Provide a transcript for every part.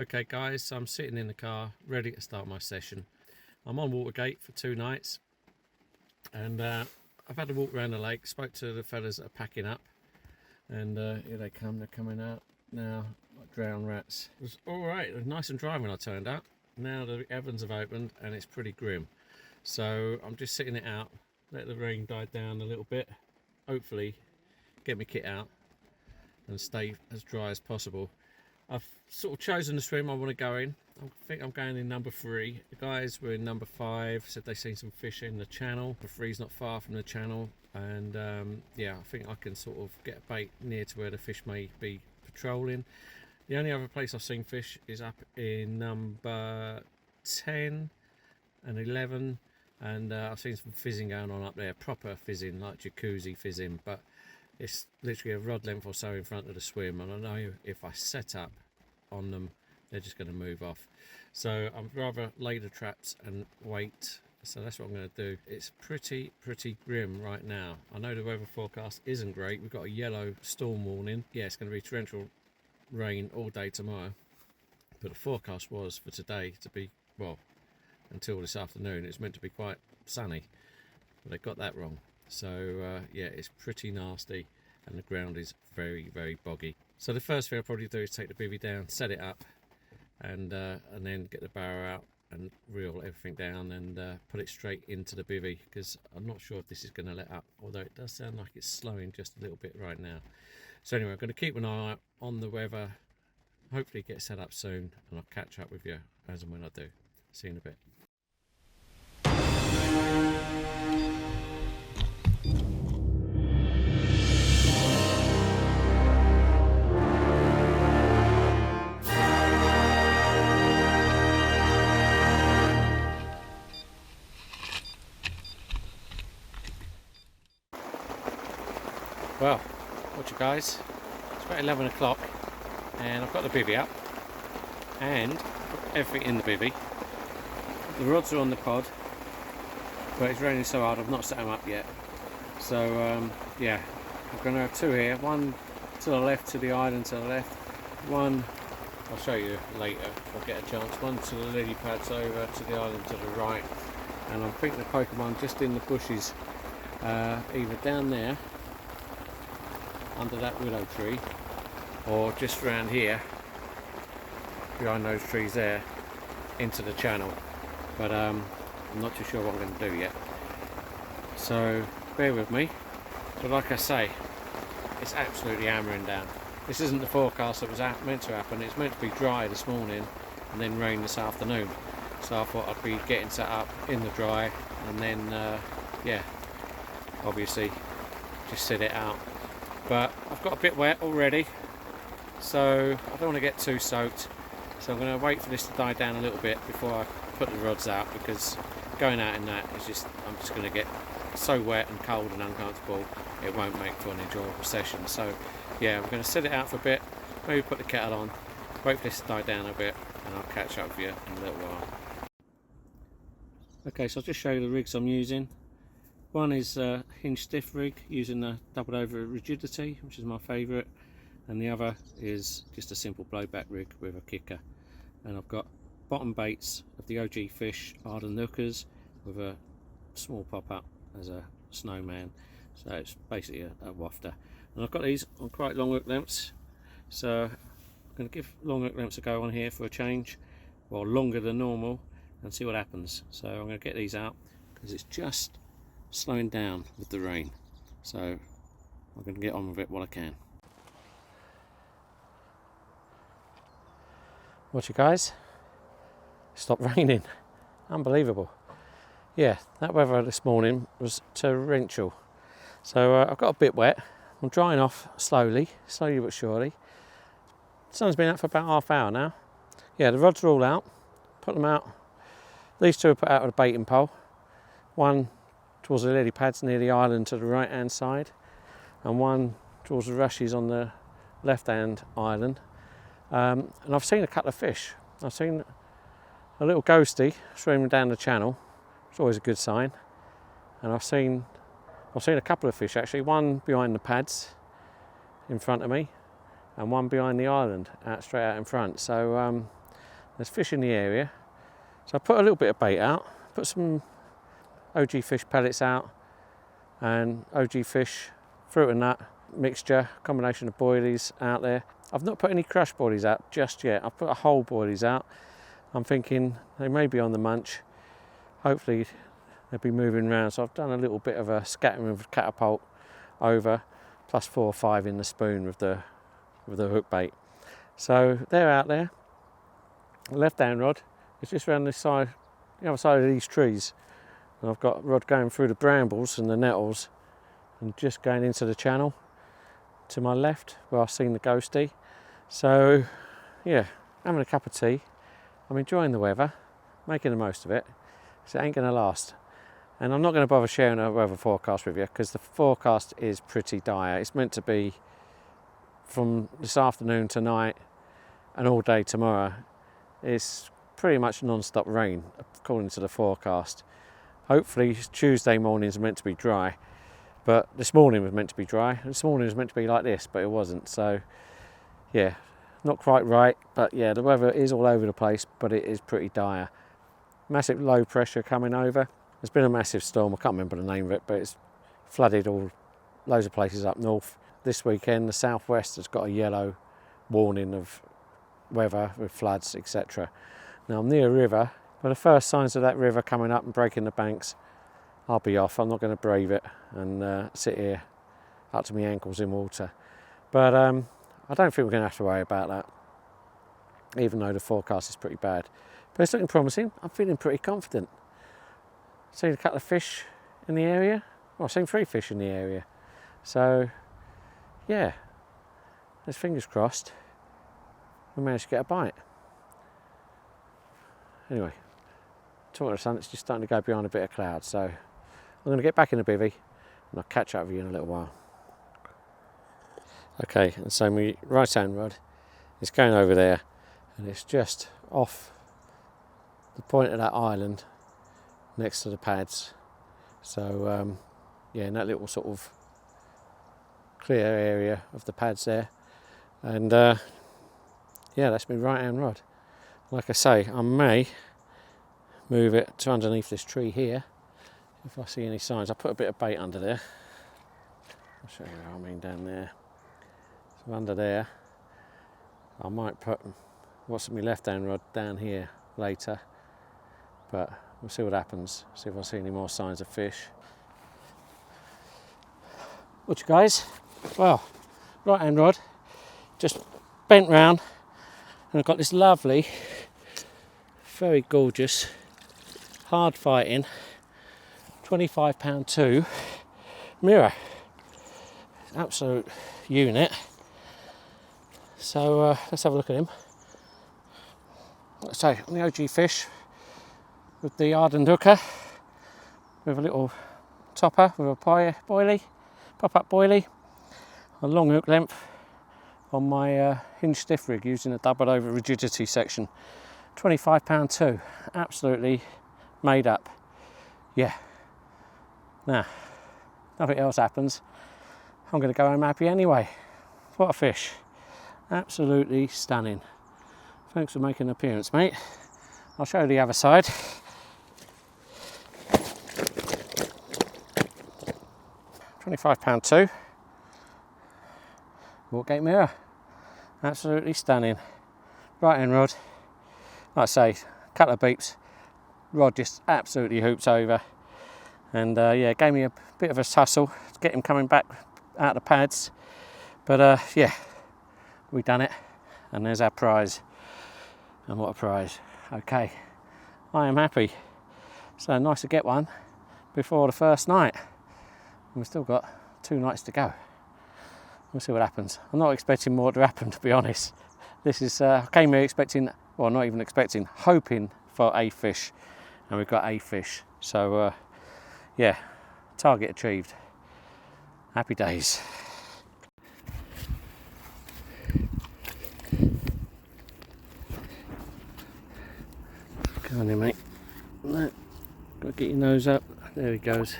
Okay guys, so I'm sitting in the car ready to start my session. I'm on Watergate for 2 nights and I've had a walk around the lake, spoke to the fellas that are packing up, and here they come, they're coming out now like drowned rats. It was alright, it was nice and dry when I turned up. Now the heavens have opened and it's pretty grim. So I'm just sitting it out, let the rain die down a little bit, hopefully get my kit out and stay as dry as possible. I've sort of chosen the swim I want to go in. I think I'm going in number 3. The guys were in number 5, said they seen some fish in the channel. Number 3's not far from the channel, and yeah, I think I can sort of get a bait near to where the fish may be patrolling. The only other place I've seen fish is up in number 10 and 11, and I've seen some fizzing going on up there, proper fizzing, like jacuzzi fizzing, but it's literally a rod length or so in front of the swim, and I know if I set up on them they're just going to move off, so I'd rather lay the traps and wait. So that's what I'm going to do. It's pretty grim right now. I know the weather forecast isn't great. We've got a yellow storm warning. Yeah, it's going to be torrential rain all day tomorrow, but the forecast was for today to be, well, until this afternoon it's meant to be quite sunny, but they got that wrong. So yeah, it's pretty nasty and the ground is very boggy. So the first thing I'll probably do is take the bivvy down, set it up, and then get the barrow out and reel everything down and put it straight into the bivvy, because I'm not sure if this is going to let up, although it does sound like it's slowing just a little bit right now. So anyway, I'm going to keep an eye on the weather, hopefully get set up soon, and I'll catch up with you as and when I do. See you in a bit. Well, watch you guys, it's about 11 o'clock and I've got the bivvy up and everything in the bivvy. The rods are on the pod, but it's raining so hard I've not set them up yet. So yeah, I'm going to have 2 here, one to the left, to the island to the left, one, I'll show you later if I get a chance, one to the lily pads over to the island to the right, and I'm thinking of poking one just in the bushes, either down there under that willow tree, or just around here behind those trees there into the channel, but I'm not too sure what I'm going to do yet, so bear with me. But like I say, it's absolutely hammering down. This isn't the forecast that was meant to happen. It's meant to be dry this morning and then rain this afternoon, so I thought I'd be getting set up in the dry and then yeah, obviously just sit it out. But I've got a bit wet already, so I don't want to get too soaked, so I'm going to wait for this to die down a little bit before I put the rods out, because going out in that is just, I'm just going to get so wet and cold and uncomfortable it won't make for an enjoyable session. So yeah, I'm going to sit it out for a bit, maybe put the kettle on, wait for this to die down a bit, and I'll catch up with you in a little while. Okay, so I'll just show you the rigs I'm using. One is a hinge stiff rig using the doubled over rigidity, which is my favourite, and the other is just a simple blowback rig with a kicker. And I've got bottom baits of the OG Fish Arden Hookers with a small pop-up as a snowman, so it's basically a wafter. And I've got these on quite long hook lengths, so I'm going to give long hook lengths a go on here for a change, well, longer than normal, and see what happens. So I'm going to get these out because it's just slowing down with the rain, so I'm going to get on with it while I can. Watch it guys, stopped raining, unbelievable. Yeah, that weather this morning was torrential, so I've got a bit wet. I'm drying off slowly but surely. The sun's been out for about half hour now. Yeah, the rods are all out, put them out. These 2 are put out with a baiting pole, one towards the lily pads near the island to the right hand side, and one towards the rushes on the left hand island. And I've seen a couple of fish. I've seen a little ghosty swimming down the channel, it's always a good sign, and I've seen a couple of fish actually, one behind the pads in front of me and one behind the island, straight out in front. So There's fish in the area, so I put a little bit of bait out, put some OG fish pellets out and OG fish fruit and nut mixture, combination of boilies out there. I've not put any crush boilies out just yet. I've put a whole boilies out. I'm thinking they may be on the munch. Hopefully they'll be moving around, so I've done a little bit of a scattering of catapult over, plus 4 or 5 in the spoon with the hook bait. So they're out there. The left hand rod is just around this side, the other side of these trees, and I've got a rod going through the brambles and the nettles and just going into the channel to my left where I've seen the ghostie. So yeah, having a cup of tea. I'm enjoying the weather, making the most of it, because it ain't going to last. And I'm not going to bother sharing a weather forecast with you because the forecast is pretty dire. It's meant to be from this afternoon tonight and all day tomorrow. It's pretty much non-stop rain according to the forecast. Hopefully Tuesday morning is meant to be dry, but this morning was meant to be dry. This morning was meant to be like this, but it wasn't. So yeah, not quite right, but yeah, the weather is all over the place, but it is pretty dire. Massive low pressure coming over. There's been a massive storm, I can't remember the name of it, but it's flooded loads of places up north. This weekend the southwest has got a yellow warning of weather with floods, etc. Now I'm near a river, but the first signs of that river coming up and breaking the banks, I'll be off. I'm not going to brave it and sit here up to my ankles in water. But I don't think we're going to have to worry about that, even though the forecast is pretty bad. But it's looking promising. I'm feeling pretty confident. Seen a couple of fish in the area. Well, I've seen 3 fish in the area. So yeah, there's fingers crossed we managed to get a bite. Anyway, talking to the sun, it's just starting to go behind a bit of cloud, so I'm going to get back in the bivvy and I'll catch up with you in a little while. Okay, and so my right hand rod is going over there and it's just off the point of that island next to the pads. So yeah, in that little sort of clear area of the pads there, and yeah, that's my right hand rod. Like I say, I may move it to underneath this tree here if I see any signs. I put a bit of bait under there. I'll show you what I mean down there. So under there, I might put what's my left hand rod down here later, but we'll see what happens, see if I see any more signs of fish. Watch you guys. Well, right hand rod just bent round and I've got this lovely, very gorgeous, hard fighting 25 £2 mirror. Absolute unit. So let's have a look at him. So on the OG fish with the hardened hooker with a little topper with a boilie, pop-up boilie, a long hook length on my hinge stiff rig using a doubled over rigidity section. 25 £2, absolutely made up. Yeah. Now, nothing else happens, I'm going to go home happy anyway. What a fish. Absolutely stunning. Thanks for making an appearance, mate. I'll show you the other side. £25 Watergate mirror. Absolutely stunning. Right hand rod. Like I say, couple of beeps. Rod just absolutely hoops over. And yeah, gave me a bit of a tussle to get him coming back out of the pads. But yeah, we done it. And there's our prize. And what a prize. Okay, I am happy. So nice to get one before the first night. And we've still got 2 nights to go. We'll see what happens. I'm not expecting more to happen, to be honest. This is, I came here expecting, well, not even expecting, hoping for a fish. And we've got a fish. So yeah, target achieved. Happy days. Come on then, mate. No, got to get your nose up. There he goes.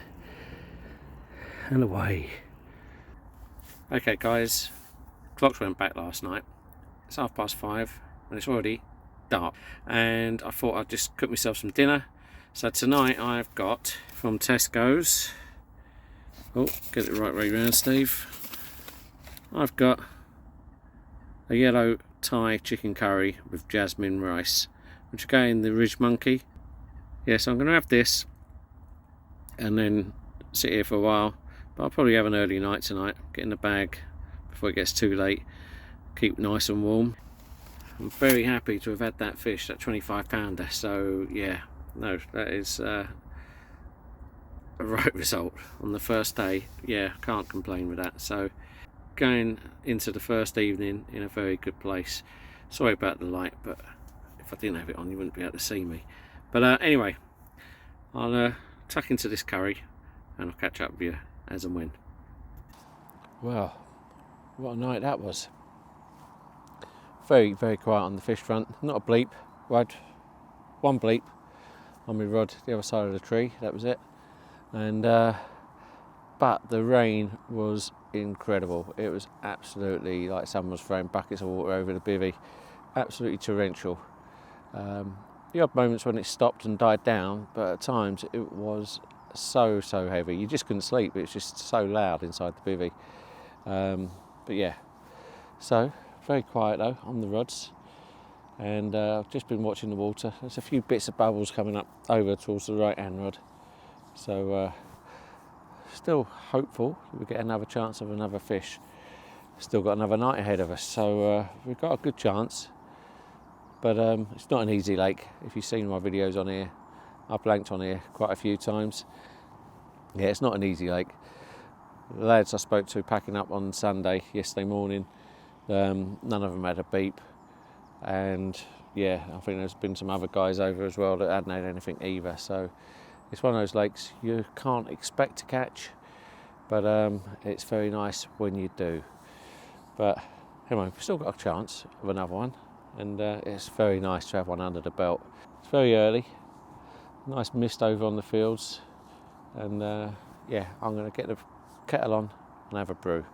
And away. Okay guys, clocks went back last night. It's 5:30 and it's already dark, and I thought I'd just cook myself some dinner. So tonight I've got from Tesco's, oh, get it right way round, Steve. I've got a yellow Thai chicken curry with jasmine rice, which again the Ridge Monkey. Yes, I'm going to have this and then sit here for a while, but I'll probably have an early night tonight, get in the bag before it gets too late, keep nice and warm. I'm very happy to have had that fish, that 25 pounder, so yeah, no, that is a right result on the first day. Yeah, can't complain with that. So going into the first evening in a very good place. Sorry about the light, but if I didn't have it on you wouldn't be able to see me. But anyway, I'll tuck into this curry and I'll catch up with you as and when. Well, what a night that was. Very, very quiet on the fish front. Not a bleep. I had one bleep on my rod the other side of the tree, that was it. And but the rain was incredible. It was absolutely like someone was throwing buckets of water over the bivvy. Absolutely torrential. The odd moments when it stopped and died down, but at times it was so heavy. You just couldn't sleep. It was just so loud inside the bivvy. But yeah, so very quiet though on the rods, and I've just been watching the water. There's a few bits of bubbles coming up over towards the right hand rod, so still hopeful that we get another chance of another fish. Still got another night ahead of us, so we've got a good chance, but it's not an easy lake. If you've seen my videos on here, I've blanked on here quite a few times. Yeah, it's not an easy lake. The lads I spoke to packing up on Sunday, yesterday morning, none of them had a beep, and yeah, I think there's been some other guys over as well that hadn't had anything either. So it's one of those lakes you can't expect to catch, but it's very nice when you do. But anyway, we've still got a chance of another one, and it's very nice to have one under the belt. It's very early, nice mist over on the fields, and yeah, I'm going to get the kettle on and have a brew,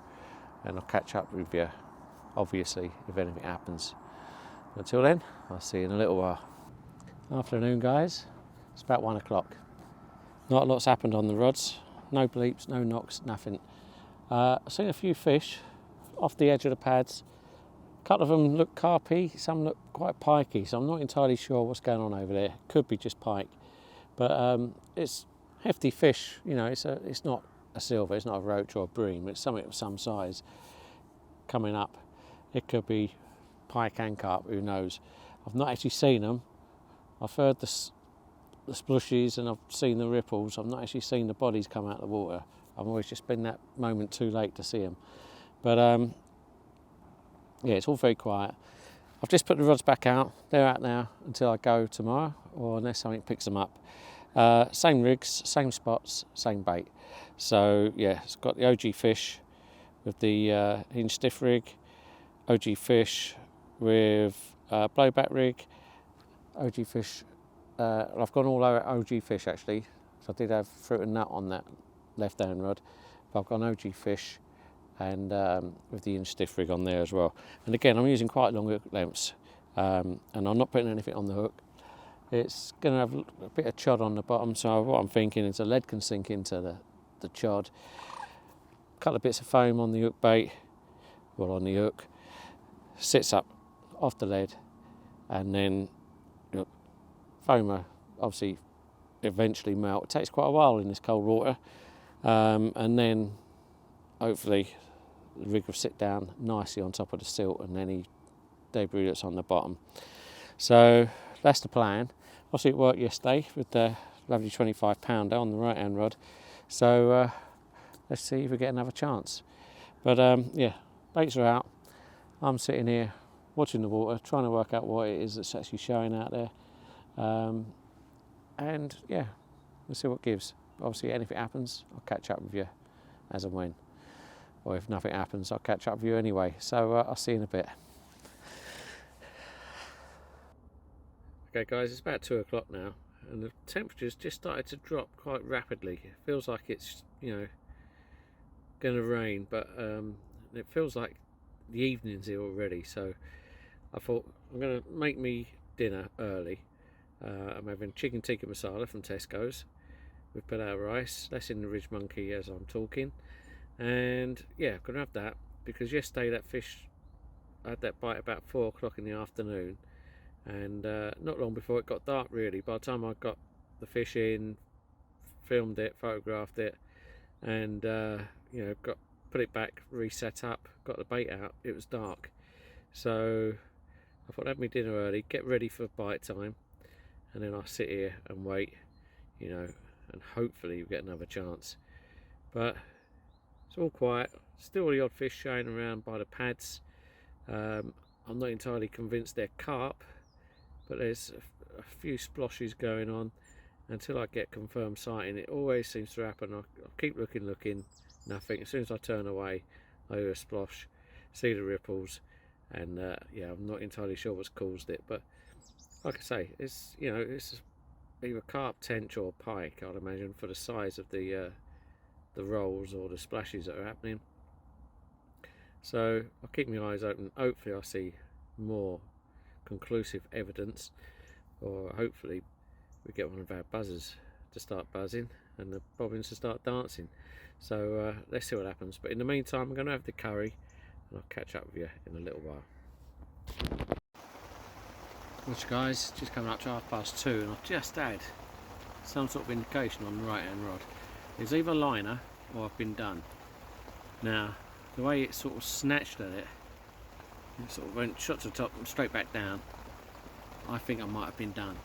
and I'll catch up with you obviously if anything happens. Until then, I'll see you in a little while. Afternoon guys, it's about 1 o'clock. Not a lot's happened on the rods, no bleeps, no knocks, nothing. I've seen a few fish off the edge of the pads. A couple of them look carpy, some look quite pikey, so I'm not entirely sure what's going on over there. Could be just pike, but it's hefty fish, you know. It's not a silver, it's not a roach or a bream, it's something of some size coming up. It could be pike and carp, who knows. I've not actually seen them. I've heard the splushes and I've seen the ripples. I've not actually seen the bodies come out of the water. I've always just been that moment too late to see them. But yeah, it's all very quiet. I've just put the rods back out. They're out now until I go tomorrow, or unless something picks them up. Same rigs, same spots, same bait. So yeah, it's got the OG fish with the hinge stiff rig, OG fish with blowback rig, OG fish. I've gone all over OG fish actually. So I did have fruit and nut on that left hand rod, but I've gone OG fish and with the hinge stiff rig on there as well. And again, I'm using quite long hook lengths, and I'm not putting anything on the hook. It's going to have a bit of chod on the bottom, so what I'm thinking is the lead can sink into the chod. A couple of bits of foam on the hook bait, well on the hook, sits up off the lead, and then foam will obviously eventually melt. It takes quite a while in this cold water, and then hopefully the rig will sit down nicely on top of the silt and any debris that's on the bottom. So that's the plan. Obviously it worked yesterday with the lovely 25 pounder on the right hand rod, so let's see if we get another chance. But yeah, baits are out. I'm sitting here watching the water, trying to work out what it is that's actually showing out there, and yeah, we'll see what gives. Obviously anything happens, I'll catch up with you as and when, or if nothing happens, I'll catch up with you anyway. So I'll see you in a bit. Okay guys, it's about 2 o'clock now, and the temperature's just started to drop quite rapidly. It feels like it's, you know, going to rain, but it feels like the evening's here already. So I thought I'm going to make me dinner early. I'm having chicken tikka masala from Tesco's with pilau rice. That's in the Ridge Monkey as I'm talking. And yeah, I'm gonna have that because yesterday that fish, I had that bite about 4 o'clock in the afternoon, and not long before it got dark really. By the time I got the fish in, filmed it, photographed it, and you know, put it back, reset up, got the bait out, it was dark. So I thought I'd have my dinner early, get ready for bite time, and then I'll sit here and wait, you know, and hopefully we get another chance. But it's all quiet, still the odd fish showing around by the pads. I'm not entirely convinced they're carp, but there's a few sploshes going on. Until I get confirmed sighting, it always seems to happen. I'll keep looking, nothing. As soon as I turn away, I hear a splosh, see the ripples, and yeah, I'm not entirely sure what's caused it. But like I say, it's, you know, it's either carp, tench, or pike, I'd imagine, for the size of the rolls or the splashes that are happening. So I'll keep my eyes open. Hopefully I'll see more conclusive evidence, or hopefully we get one of our buzzers to start buzzing and the bobbins to start dancing. So let's see what happens. But in the meantime, I'm going to have the curry, and I'll catch up with you in a little while. Which guys, just coming up to 2:30, and I've just had some sort of indication on the right hand rod. It's either liner or I've been done. Now the way it sort of snatched at it, it sort of went shot to the top and straight back down. I think I might have been done.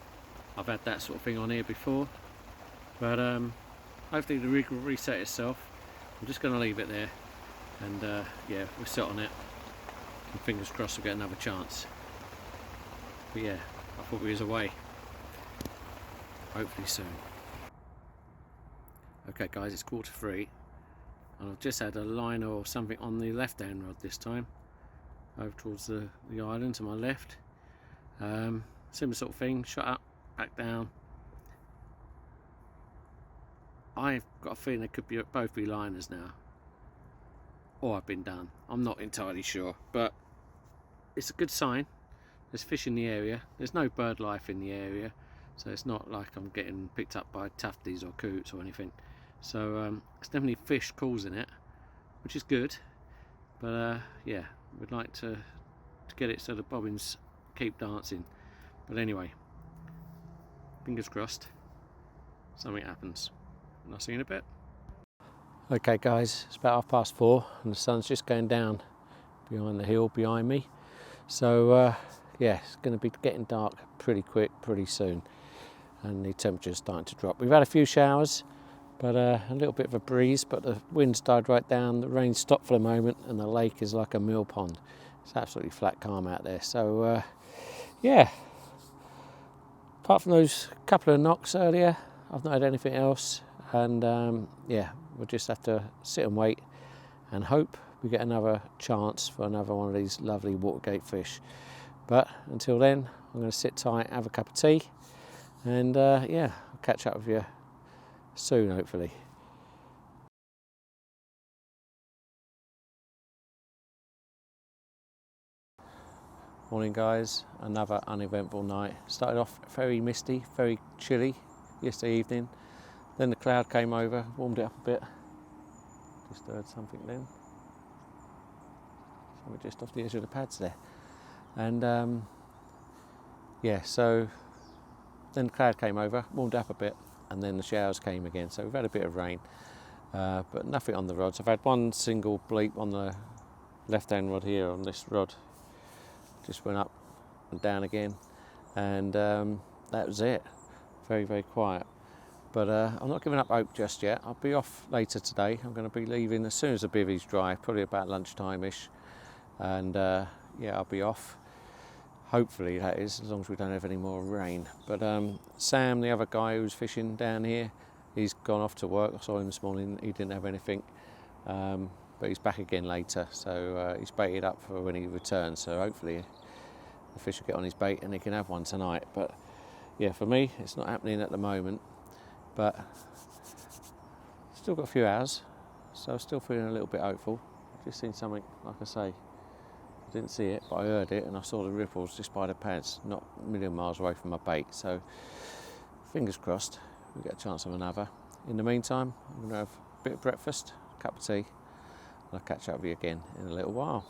I've had that sort of thing on here before, but hopefully the rig will reset itself. I'm just going to leave it there, and yeah, we'll sit on it, and fingers crossed we'll get another chance. But yeah, I thought we was away. Hopefully soon. Okay guys, it's 3:15, and I've just had a liner or something on the left hand rod this time, over towards the island to my left. Similar sort of thing, shot up, back down. I've got a feeling it could be both be liners now, or I've been done. I'm not entirely sure, but it's a good sign. There's fish in the area. There's no bird life in the area, so it's not like I'm getting picked up by tufties or coots or anything. So it's definitely fish causing it, which is good. But yeah, we'd like to get it so the bobbins keep dancing. But anyway, fingers crossed something happens, and I'll see you in a bit. Okay guys, it's about 4:30 and the sun's just going down behind the hill behind me. So yeah, it's going to be getting dark pretty quick, pretty soon, and the temperature's starting to drop. We've had a few showers, but a little bit of a breeze, but the wind's died right down, the rain stopped for the moment, and the lake is like a mill pond. It's absolutely flat calm out there. So yeah, apart from those couple of knocks earlier, I've not had anything else, and yeah, we'll just have to sit and wait and hope we get another chance for another one of these lovely Watergate fish. But until then, I'm going to sit tight, have a cup of tea, and yeah, I'll catch up with you soon, hopefully. Morning guys, another uneventful night. Started off very misty, very chilly yesterday evening. Then the cloud came over, warmed it up a bit. Just heard something then. Something just off the edge of the pads there. And yeah, so then the cloud came over, warmed up a bit, and then the showers came again. So we've had a bit of rain, but nothing on the rods. I've had one single bleep on the left-hand rod here on this rod. Just went up and down again, and that was it. Very, very quiet. But I'm not giving up hope just yet. I'll be off later today. I'm going to be leaving as soon as the bivvy's dry, probably about lunchtime-ish, and yeah, I'll be off. Hopefully that is, as long as we don't have any more rain. But Sam, the other guy who's fishing down here, he's gone off to work. I saw him this morning. He didn't have anything, but he's back again later. So he's baited up for when he returns. So hopefully the fish will get on his bait and he can have one tonight. But yeah, for me, it's not happening at the moment. But still got a few hours, so I'm still feeling a little bit hopeful. I've just seen something, like I say, I didn't see it, but I heard it, and I saw the ripples just by the pads, not a million miles away from my bait. So fingers crossed we get a chance of another. In the meantime, I'm going to have a bit of breakfast, a cup of tea, and I'll catch up with you again in a little while.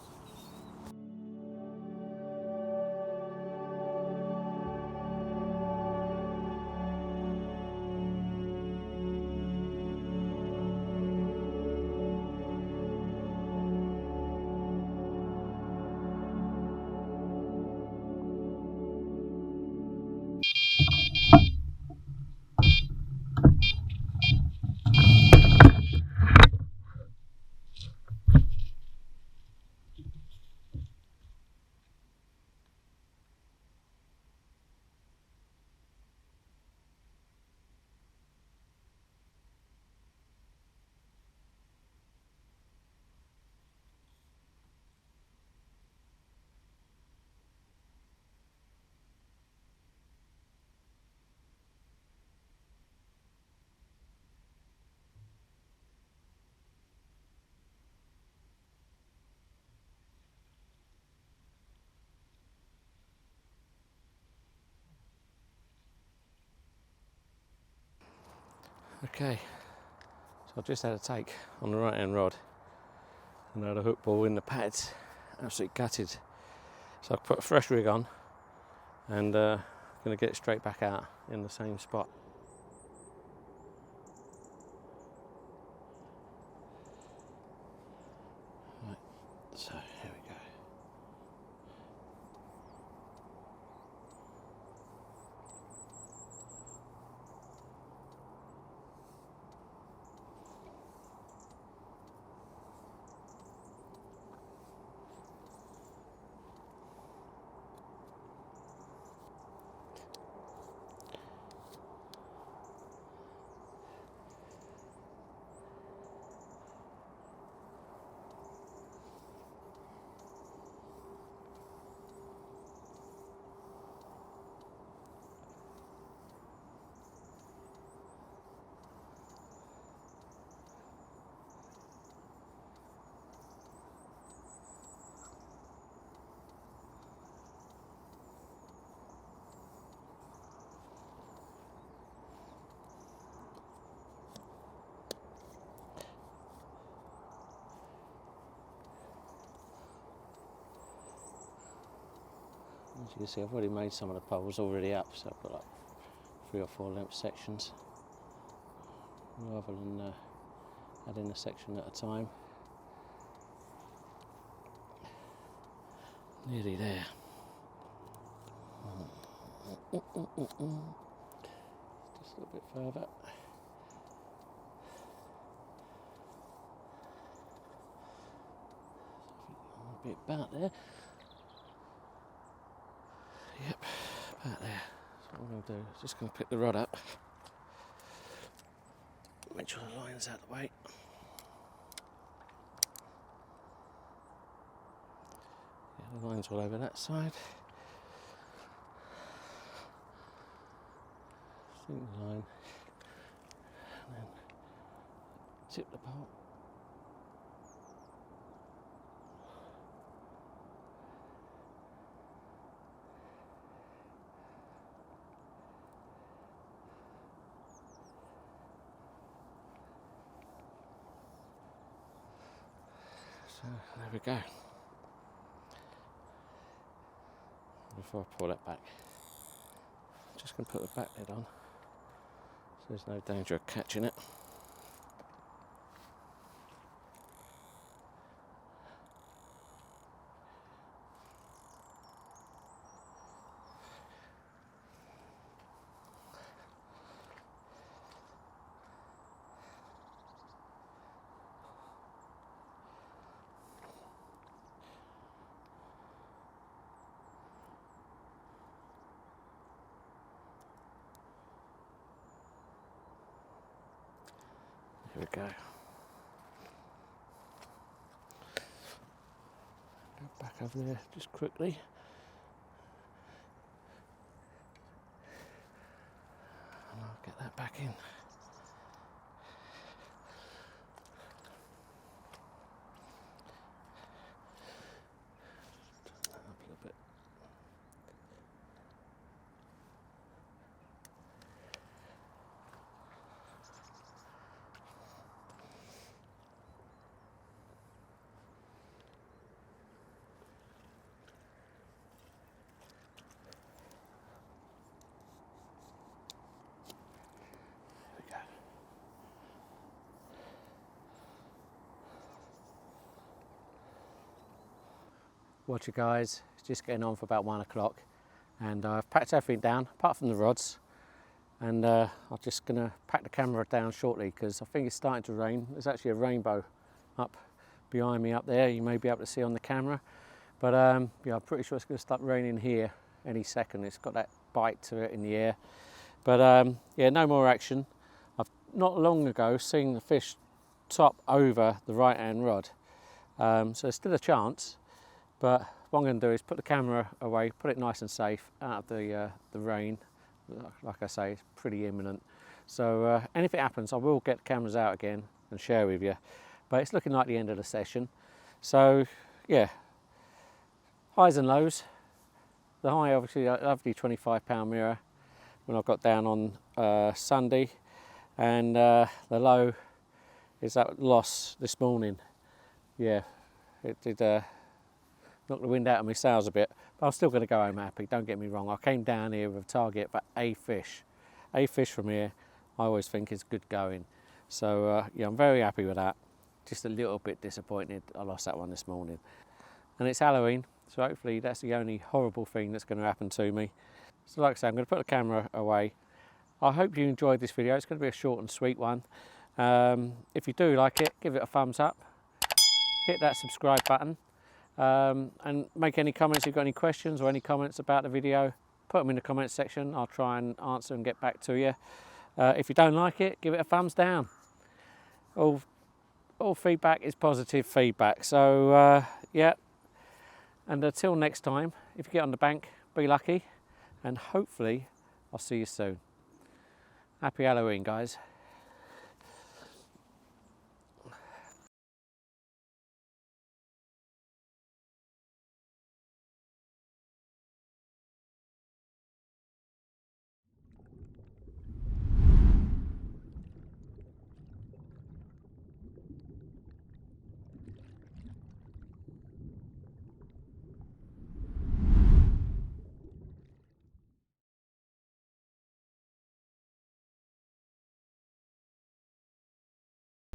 Okay, so I've just had a take on the right hand rod and I had a hook ball in the pads, absolutely gutted. So I've put a fresh rig on and going to get it straight back out in the same spot. Right, so here we go. As you can see, I've already made some of the poles already up, so I've got like 3 or 4 length sections, rather than adding a section at a time. Nearly there. Just a little bit further. A bit about there. Yep, about there. So what I'm going to do is just going to pick the rod up, make sure the line's out of the way. Yeah, the line's all over that side. Sink the line, and then tip the pole. So there we go. Before I pull that back, I'm just going to put the back lid on so there's no danger of catching it. Here we go. Go back over there just quickly. And I'll get that back in. Watch you guys, it's just getting on for about 1 o'clock, and I've packed everything down apart from the rods, and I'm just going to pack the camera down shortly because I think it's starting to rain. There's actually a rainbow up behind me up there, you may be able to see on the camera, but yeah, I'm pretty sure it's going to start raining here any second. It's got that bite to it in the air, but yeah, no more action. I've not long ago seen the fish top over the right hand rod, so there's still a chance. But what I'm going to do is put the camera away, put it nice and safe out of the rain. Like I say, it's pretty imminent. So anything happens, I will get the cameras out again and share with you. But it's looking like the end of the session. So yeah, highs and lows. The high, obviously, a lovely 25-pound mirror when I got down on Sunday. And the low is that loss this morning. Yeah, it did knock the wind out of my sails a bit, but I'm still going to go home happy, don't get me wrong. I came down here with a target for a fish. A fish from here, I always think is good going. So yeah, I'm very happy with that. Just a little bit disappointed I lost that one this morning. And it's Halloween, so hopefully that's the only horrible thing that's going to happen to me. So like I say, I'm going to put the camera away. I hope you enjoyed this video. It's going to be a short and sweet one. If you do like it, give it a thumbs up. Hit that subscribe button. And make any comments. If you've got any questions or any comments about the video, put them in the comments section. I'll try and answer and get back to you. If you don't like it, give it a thumbs down. All feedback is positive feedback. So yeah, and until next time, if you get on the bank, be lucky, and hopefully I'll see you soon. Happy Halloween, guys.